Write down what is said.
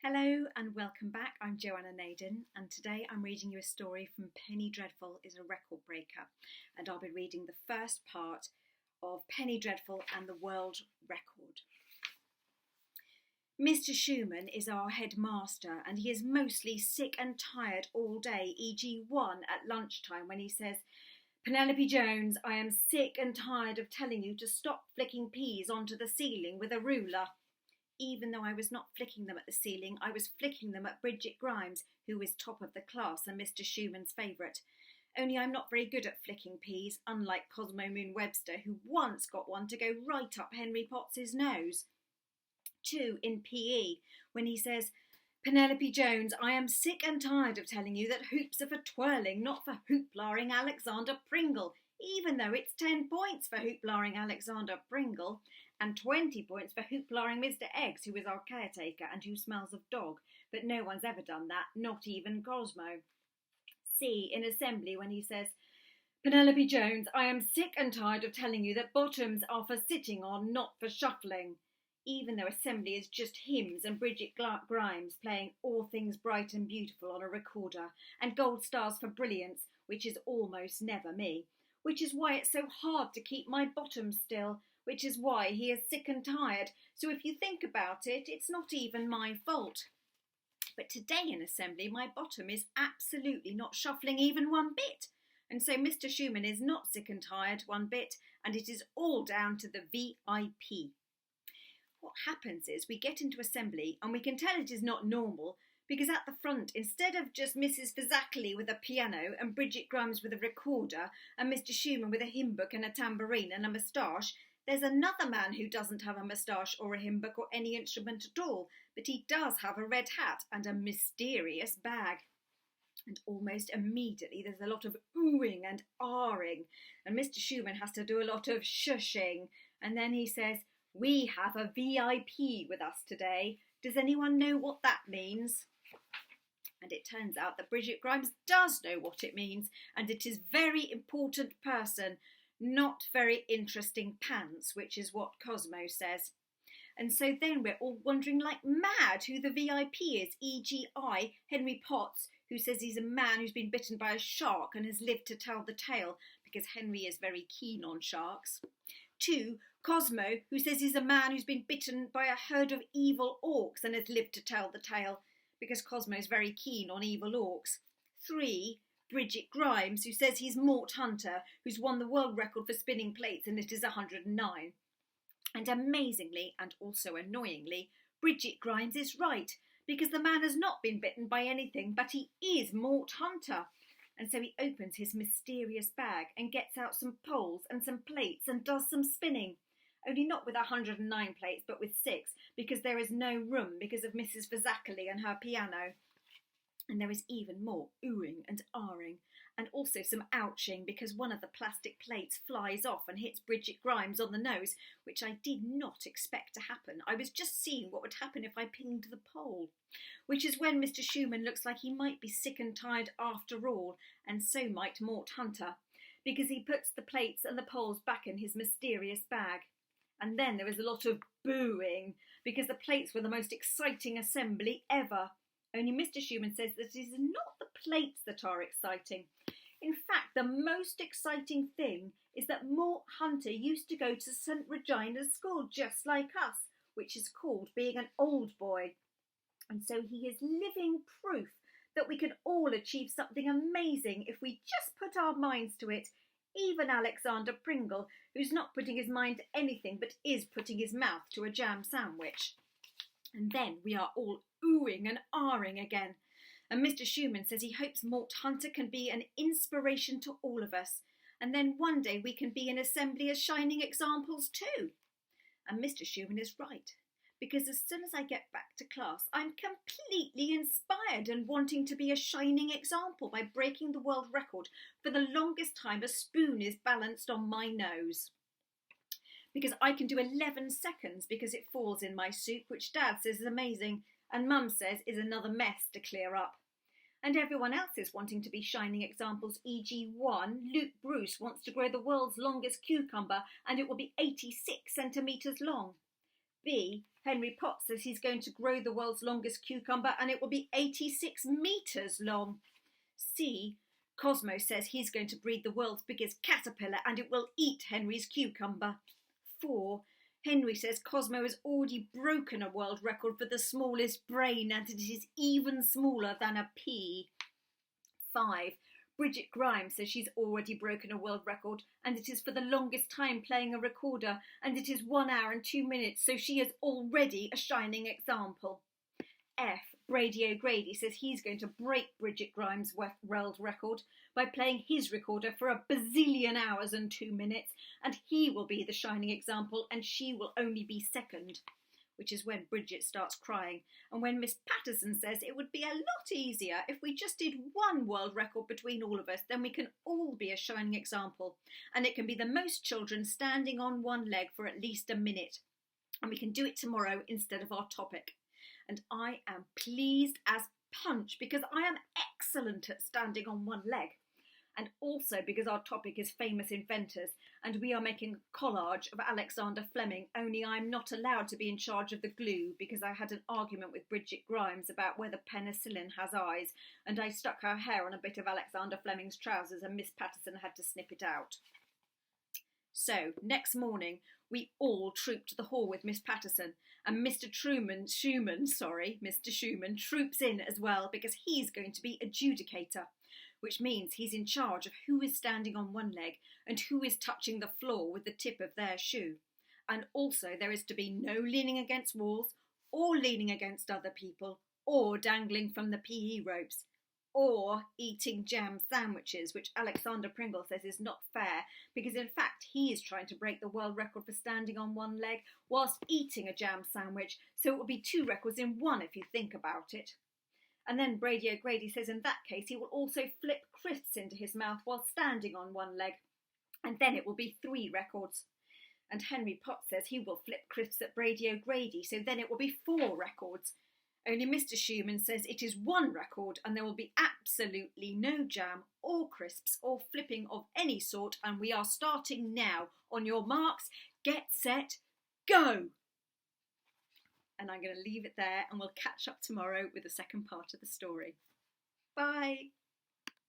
Hello and welcome back. I'm Joanna Naden and today I'm reading you a story from Penny Dreadful is a Record Breaker, and I'll be reading the first part of Penny Dreadful and the World Record. Mr. Schuman is our headmaster and he is mostly sick and tired all day, e.g. one at lunchtime when he says, "Penelope Jones, I am sick and tired of telling you to stop flicking peas onto the ceiling with a ruler." Even though I was not flicking them at the ceiling, I was flicking them at Bridget Grimes, who is top of the class and Mr. Schuman's favourite. Only I'm not very good at flicking peas, unlike Cosmo Moon Webster, who once got one to go right up Henry Potts's nose. 2. In PE, when he says, "Penelope Jones, I am sick and tired of telling you that hoops are for twirling, not for hooplaring Alexander Pringle, even though it's 10 points for hooplaring Alexander Pringle, and 20 points for hooplaring Mr. Eggs, who is our caretaker and who smells of dog, but no one's ever done that, not even Cosmo." C. In Assembly, when he says, "Penelope Jones, I am sick and tired of telling you that bottoms are for sitting on, not for shuffling," even though Assembly is just hymns and Bridget Grimes playing All Things Bright and Beautiful on a recorder, and gold stars for brilliance, which is almost never me, which is why it's so hard to keep my bottom still, which is why he is sick and tired. So if you think about it, it's not even my fault. But today in Assembly, my bottom is absolutely not shuffling even one bit. And so Mr. Schuman is not sick and tired one bit, and it is all down to the VIP. What happens is we get into Assembly and we can tell it is not normal, because at the front, instead of just Mrs. Fazzackley with a piano and Bridget Grimes with a recorder and Mr. Schuman with a hymn book and a tambourine and a moustache, there's another man who doesn't have a moustache or a hymn book or any instrument at all, but he does have a red hat and a mysterious bag. And almost immediately there's a lot of oohing and ahhing, and Mr. Schuman has to do a lot of shushing, and then he says, "We have a VIP with us today. Does anyone know what that means?" And it turns out that Bridget Grimes does know what it means, and it is very important person, not very interesting pants, which is what Cosmo says. And so then we're all wondering like mad who the VIP is, e.g. Henry Potts, who says he's a man who's been bitten by a shark and has lived to tell the tale, because Henry is very keen on sharks. 2. Cosmo, who says he's a man who's been bitten by a herd of evil orcs and has lived to tell the tale, because Cosmo is very keen on evil orcs. 3. Bridget Grimes, who says he's Mort Hunter, who's won the world record for spinning plates, and it is 109. And amazingly, and also annoyingly, Bridget Grimes is right, because the man has not been bitten by anything, but he is Mort Hunter. And so he opens his mysterious bag and gets out some poles and some plates and does some spinning. Only not with 109 plates, but with 6, because there is no room because of Mrs. Fazzackley and her piano. And there is even more oohing and ahhing, and also some ouching because one of the plastic plates flies off and hits Bridget Grimes on the nose, which I did not expect to happen. I was just seeing what would happen if I pinged the pole, which is when Mr. Schuman looks like he might be sick and tired after all, and so might Mort Hunter, because he puts the plates and the poles back in his mysterious bag. And then there is a lot of booing, because the plates were the most exciting assembly ever. Only Mr. Schuman says that it is not the plates that are exciting. In fact, the most exciting thing is that Mort Hunter used to go to St. Regina's School just like us, which is called being an old boy. And so he is living proof that we can all achieve something amazing if we just put our minds to it. Even Alexander Pringle, who's not putting his mind to anything but is putting his mouth to a jam sandwich. And then we are all oohing and ahhing again. And Mr. Schuman says he hopes Mort Hunter can be an inspiration to all of us. And then one day we can be in Assembly as shining examples too. And Mr. Schuman is right, because as soon as I get back to class, I'm completely inspired and wanting to be a shining example by breaking the world record for the longest time a spoon is balanced on my nose. Because I can do 11 seconds because it falls in my soup, which Dad says is amazing, and Mum says is another mess to clear up. And everyone else is wanting to be shining examples, e.g. 1. Luke Bruce wants to grow the world's longest cucumber and it will be 86 centimetres long. B. Henry Potts says he's going to grow the world's longest cucumber and it will be 86 metres long. C. Cosmo says he's going to breed the world's biggest caterpillar and it will eat Henry's cucumber. 4. Henry says Cosmo has already broken a world record for the smallest brain and it is even smaller than a pea. 5. Bridget Grimes says she's already broken a world record and it is for the longest time playing a recorder and it is 1 hour and 2 minutes, so she is already a shining example. F. Brady O'Grady says he's going to break Bridget Grimes' world record by playing his recorder for a bazillion hours and 2 minutes, and he will be the shining example and she will only be second, which is when Bridget starts crying, and when Miss Patterson says it would be a lot easier if we just did one world record between all of us, then we can all be a shining example, and it can be the most children standing on one leg for at least a minute, and we can do it tomorrow instead of our topic. And I am pleased as punch because I am excellent at standing on one leg, and also because our topic is famous inventors and we are making collage of Alexander Fleming, only I'm not allowed to be in charge of the glue because I had an argument with Bridget Grimes about whether penicillin has eyes, and I stuck her hair on a bit of Alexander Fleming's trousers and Miss Patterson had to snip it out. So, next morning, we all trooped to the hall with Miss Patterson, and Mr. Schuman troops in as well because he's going to be adjudicator, which means he's in charge of who is standing on one leg and who is touching the floor with the tip of their shoe. And also there is to be no leaning against walls, or leaning against other people, or dangling from the PE ropes, or eating jam sandwiches, which Alexander Pringle says is not fair because in fact he is trying to break the world record for standing on one leg whilst eating a jam sandwich, so it would be 2 records in one if you think about it. And then Brady O'Grady says in that case he will also flip crisps into his mouth while standing on one leg, and then it will be 3 records. And Henry Potts says he will flip crisps at Brady O'Grady, so then it will be 4 records. Only Mr. Schumann says it is 1 record and there will be absolutely no jam or crisps or flipping of any sort, and we are starting now. On your marks, get set, go! And I'm going to leave it there and we'll catch up tomorrow with the second part of the story. Bye!